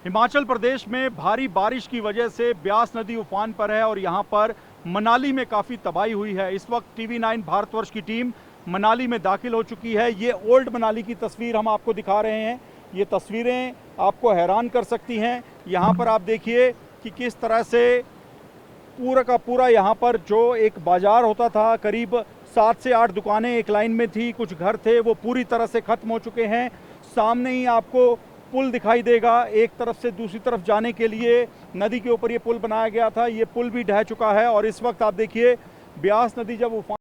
हिमाचल प्रदेश में भारी बारिश की वजह से ब्यास नदी उफान पर है और यहाँ पर मनाली में काफ़ी तबाही हुई है। इस वक्त TV9 भारतवर्ष की टीम मनाली में दाखिल हो चुकी है। ये ओल्ड मनाली की तस्वीर हम आपको दिखा रहे हैं। ये तस्वीरें आपको हैरान कर सकती हैं। यहाँ पर आप देखिए कि किस तरह से पूरा का पूरा यहाँ पर जो एक बाज़ार होता था, करीब 7 से 8 दुकानें एक लाइन में थी, कुछ घर थे, वो पूरी तरह से ख़त्म हो चुके हैं। सामने ही आपको पुल दिखाई देगा। एक तरफ से दूसरी तरफ जाने के लिए नदी के ऊपर ये पुल बनाया गया था, ये पुल भी ढह चुका है। और इस वक्त आप देखिए ब्यास नदी जब उफान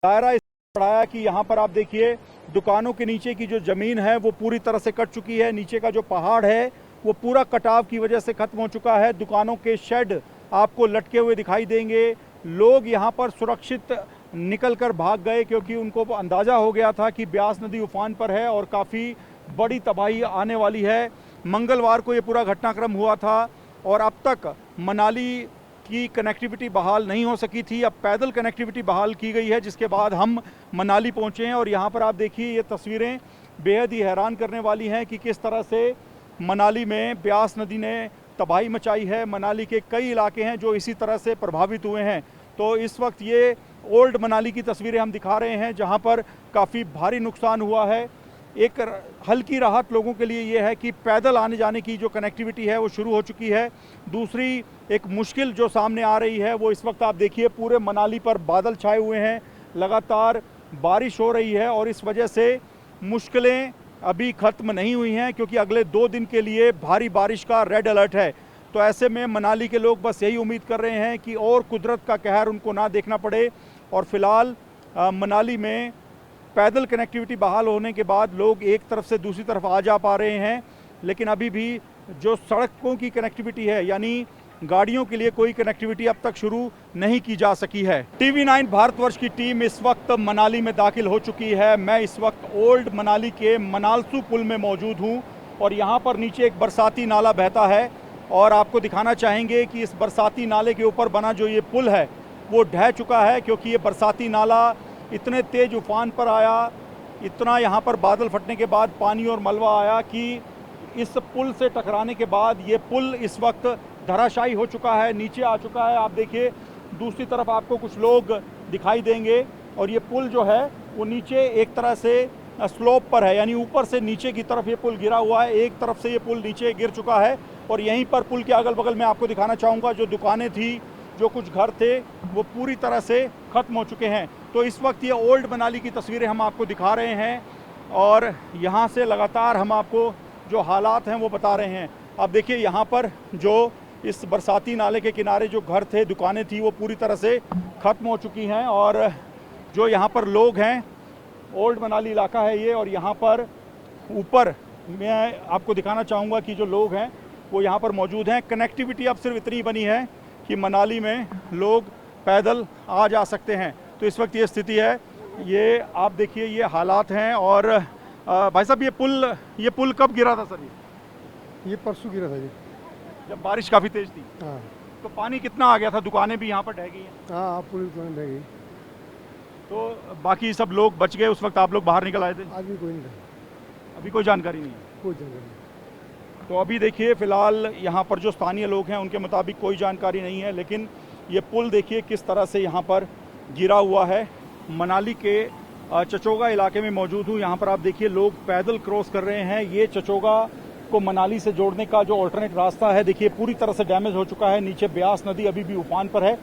दायरा बढ़ाया कि यहाँ पर आप देखिए दुकानों के नीचे की जो ज़मीन है वो पूरी तरह से कट चुकी है। नीचे का जो पहाड़ है वो पूरा कटाव की वजह से ख़त्म हो चुका है। दुकानों के शेड आपको लटके हुए दिखाई देंगे। लोग यहाँ पर सुरक्षित निकल कर भाग गए क्योंकि उनको अंदाज़ा हो गया था कि ब्यास नदी उफान पर है और काफ़ी बड़ी तबाही आने वाली है। मंगलवार को ये पूरा घटनाक्रम हुआ था और अब तक मनाली की कनेक्टिविटी बहाल नहीं हो सकी थी। अब पैदल कनेक्टिविटी बहाल की गई है, जिसके बाद हम मनाली पहुंचे हैं। और यहाँ पर आप देखिए ये तस्वीरें बेहद ही हैरान करने वाली हैं कि किस तरह से मनाली में ब्यास नदी ने तबाही मचाई है। मनाली के कई इलाके हैं जो इसी तरह से प्रभावित हुए हैं। तो इस वक्त ये ओल्ड मनाली की तस्वीरें हम दिखा रहे हैं जहाँ पर काफ़ी भारी नुकसान हुआ है। एक हल्की राहत लोगों के लिए ये है कि पैदल आने जाने की जो कनेक्टिविटी है वो शुरू हो चुकी है। दूसरी एक मुश्किल जो सामने आ रही है वो इस वक्त आप देखिए पूरे मनाली पर बादल छाए हुए हैं, लगातार बारिश हो रही है और इस वजह से मुश्किलें अभी ख़त्म नहीं हुई हैं क्योंकि अगले 2 दिन के लिए भारी बारिश का रेड अलर्ट है। तो ऐसे में मनाली के लोग बस यही उम्मीद कर रहे हैं कि और कुदरत का कहर उनको ना देखना पड़े। और फिलहाल मनाली में पैदल कनेक्टिविटी बहाल होने के बाद लोग एक तरफ से दूसरी तरफ आ जा पा रहे हैं, लेकिन अभी भी जो सड़कों की कनेक्टिविटी है यानी गाड़ियों के लिए कोई कनेक्टिविटी अब तक शुरू नहीं की जा सकी है। TV9 भारतवर्ष की टीम इस वक्त मनाली में दाखिल हो चुकी है। मैं इस वक्त ओल्ड मनाली के मनालसू पुल में मौजूद हूँ और यहाँ पर नीचे एक बरसाती नाला बहता है और आपको दिखाना चाहेंगे कि इस बरसाती नाले के ऊपर बना जो ये पुल है वो ढह चुका है क्योंकि ये बरसाती नाला इतने तेज उफान पर आया, इतना यहाँ पर बादल फटने के बाद पानी और मलबा आया कि इस पुल से टकराने के बाद ये पुल इस वक्त धराशायी हो चुका है, नीचे आ चुका है। आप देखिए दूसरी तरफ आपको कुछ लोग दिखाई देंगे और ये पुल जो है वो नीचे एक तरह से स्लोप पर है, यानी ऊपर से नीचे की तरफ ये पुल गिरा हुआ है। एक तरफ से ये पुल नीचे गिर चुका है और यहीं पर पुल के अगल बगल में आपको दिखाना चाहूँगा जो दुकानें थी, जो कुछ घर थे, वो पूरी तरह से ख़त्म हो चुके हैं। तो इस वक्त ये ओल्ड मनाली की तस्वीरें हम आपको दिखा रहे हैं और यहाँ से लगातार हम आपको जो हालात हैं वो बता रहे हैं। अब देखिए यहाँ पर जो इस बरसाती नाले के किनारे जो घर थे, दुकानें थी, वो पूरी तरह से ख़त्म हो चुकी हैं। और जो यहाँ पर लोग हैं, ओल्ड मनाली इलाका है ये, और यहाँ पर ऊपर मैं आपको दिखाना चाहूँगा कि जो लोग हैं वो यहाँ पर मौजूद हैं। कनेक्टिविटी अब सिर्फ इतनी बनी है कि मनाली में लोग पैदल आ जा सकते हैं। तो इस वक्त ये स्थिति है, ये आप देखिए ये हालात हैं। और भाई साहब ये पुल कब गिरा था सर? ये परसों गिरा था जी, जब बारिश काफ़ी तेज थी। हाँ। तो पानी कितना आ गया था? दुकानें भी यहाँ पर ढह गई हैं। हाँ, पूरी दुकान रह गई। तो बाकी सब लोग बच गए? उस वक्त आप लोग बाहर निकल आए थे? आज भी कोई नहीं रहा, अभी कोई जानकारी नहीं है? कोई जानकारी नहीं। तो अभी देखिए फ़िलहाल यहाँ पर जो स्थानीय लोग हैं उनके मुताबिक कोई जानकारी नहीं है, लेकिन ये पुल देखिए किस तरह से यहाँ पर गिरा हुआ है। मनाली के चचोगा इलाके में मौजूद हूँ। यहाँ पर आप देखिए लोग पैदल क्रॉस कर रहे हैं। ये चचोगा को मनाली से जोड़ने का जो ऑल्टरनेट रास्ता है, देखिए पूरी तरह से डैमेज हो चुका है। नीचे ब्यास नदी अभी भी उफान पर है।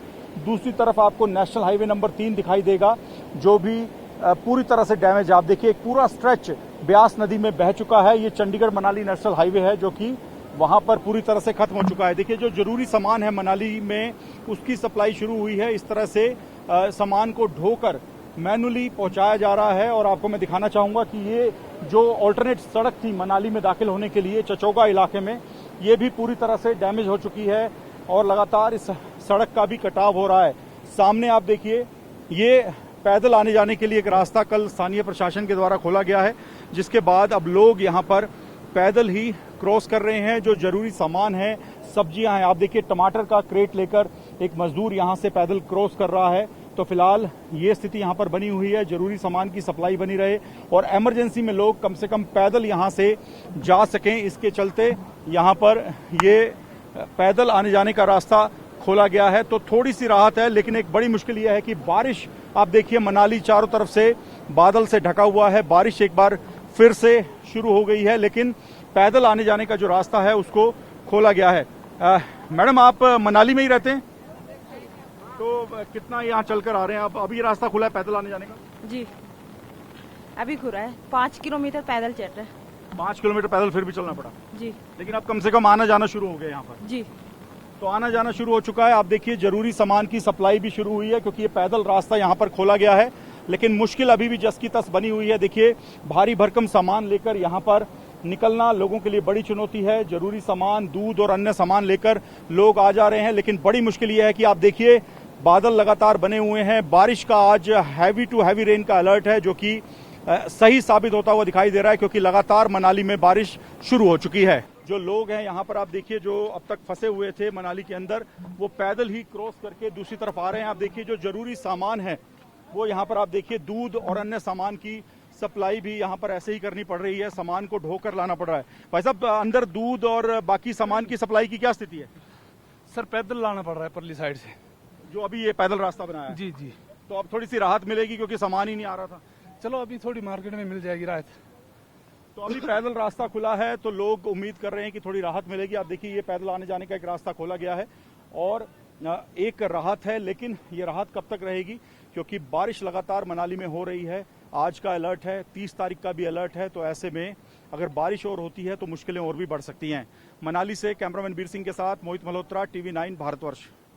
दूसरी तरफ आपको नेशनल हाईवे नंबर 3 दिखाई देगा जो भी पूरी तरह से डैमेज। आप देखिए एक पूरा स्ट्रेच ब्यास नदी में बह चुका है। ये चंडीगढ़ मनाली नेशनल हाईवे है जो कि वहाँ पर पूरी तरह से खत्म हो चुका है। देखिए जो जरूरी सामान है मनाली में उसकी सप्लाई शुरू हुई है। इस तरह से सामान को ढोकर मैनुअली पहुंचाया जा रहा है। और आपको मैं दिखाना चाहूँगा कि ये जो ऑल्टरनेट सड़क थी मनाली में दाखिल होने के लिए चचोगा इलाके में, ये भी पूरी तरह से डैमेज हो चुकी है और लगातार इस सड़क का भी कटाव हो रहा है। सामने आप देखिए ये पैदल आने जाने के लिए एक रास्ता कल स्थानीय प्रशासन के द्वारा खोला गया है, जिसके बाद अब लोग यहाँ पर पैदल ही क्रॉस कर रहे हैं। जो जरूरी सामान है, सब्जियां हैं, आप देखिए टमाटर का क्रेट लेकर एक मजदूर यहाँ से पैदल क्रॉस कर रहा है। तो फिलहाल ये स्थिति यहाँ पर बनी हुई है, जरूरी सामान की सप्लाई बनी रहे और इमरजेंसी में लोग कम से कम पैदल यहाँ से जा सकें, इसके चलते यहाँ पर ये पैदल आने जाने का रास्ता खोला गया है। तो थोड़ी सी राहत है, लेकिन एक बड़ी मुश्किल यह है कि बारिश, आप देखिए मनाली चारों तरफ से बादल से ढका हुआ है, बारिश एक बार फिर से शुरू हो गई है, लेकिन पैदल आने जाने का जो रास्ता है उसको खोला गया है। मैडम, आप मनाली में ही रहते हैं, तो कितना यहाँ चलकर आ रहे हैं आप? अभी रास्ता खुला है पैदल आने जाने का? जी अभी खुला है, 5 किलोमीटर पैदल चल रहा है। 5 किलोमीटर पैदल फिर भी चलना पड़ा? जी। लेकिन अब कम से कम आना जाना शुरू हो गया यहाँ पर? जी। तो आना जाना शुरू हो चुका है। आप देखिए जरूरी सामान की सप्लाई भी शुरू हुई है, क्योंकि ये पैदल रास्ता यहाँ पर खोला गया है, लेकिन मुश्किल अभी भी जस की तस बनी हुई है। देखिए भारी भरकम सामान लेकर यहाँ पर निकलना लोगों के लिए बड़ी चुनौती है। जरूरी सामान, दूध और अन्य सामान लेकर लोग आ जा रहे हैं, लेकिन बड़ी मुश्किल यह है कि आप देखिए बादल लगातार बने हुए हैं। बारिश का आज हैवी टू हैवी रेन का अलर्ट है, जो कि सही साबित होता हुआ दिखाई दे रहा है, क्योंकि लगातार मनाली में बारिश शुरू हो चुकी है। जो लोग हैं यहाँ पर आप देखिए, जो अब तक फंसे हुए थे मनाली के अंदर, वो पैदल ही क्रॉस करके दूसरी तरफ आ रहे हैं। आप देखिए जो जरूरी सामान है वो यहाँ पर आप देखिए दूध और अन्य सामान की सप्लाई भी यहाँ पर ऐसे ही करनी पड़ रही है, सामान को ढोकर लाना पड़ रहा है। भाई साहब, अंदर दूध और बाकी सामान की सप्लाई की क्या स्थिति है? सर पैदल लाना पड़ रहा है परली साइड से, जो अभी ये पैदल रास्ता बनाया है। जी जी। तो अब थोड़ी सी राहत मिलेगी, क्योंकि सामान ही नहीं आ रहा था। चलो अभी थोड़ी मार्केट में मिल जाएगी राहत। तो अभी पैदल रास्ता खुला है, तो लोग उम्मीद कर रहे हैं कि थोड़ी राहत मिलेगी। आप देखिए ये पैदल आने जाने का एक रास्ता खोला गया है और एक राहत है, लेकिन ये राहत कब तक रहेगी, क्योंकि बारिश लगातार मनाली में हो रही है। आज का अलर्ट है, 30 तारीख का भी अलर्ट है, तो ऐसे में अगर बारिश और होती है तो मुश्किलें और भी बढ़ सकती हैं। मनाली से कैमरामैन बीर सिंह के साथ मोहित मल्होत्रा, TV9 भारतवर्ष।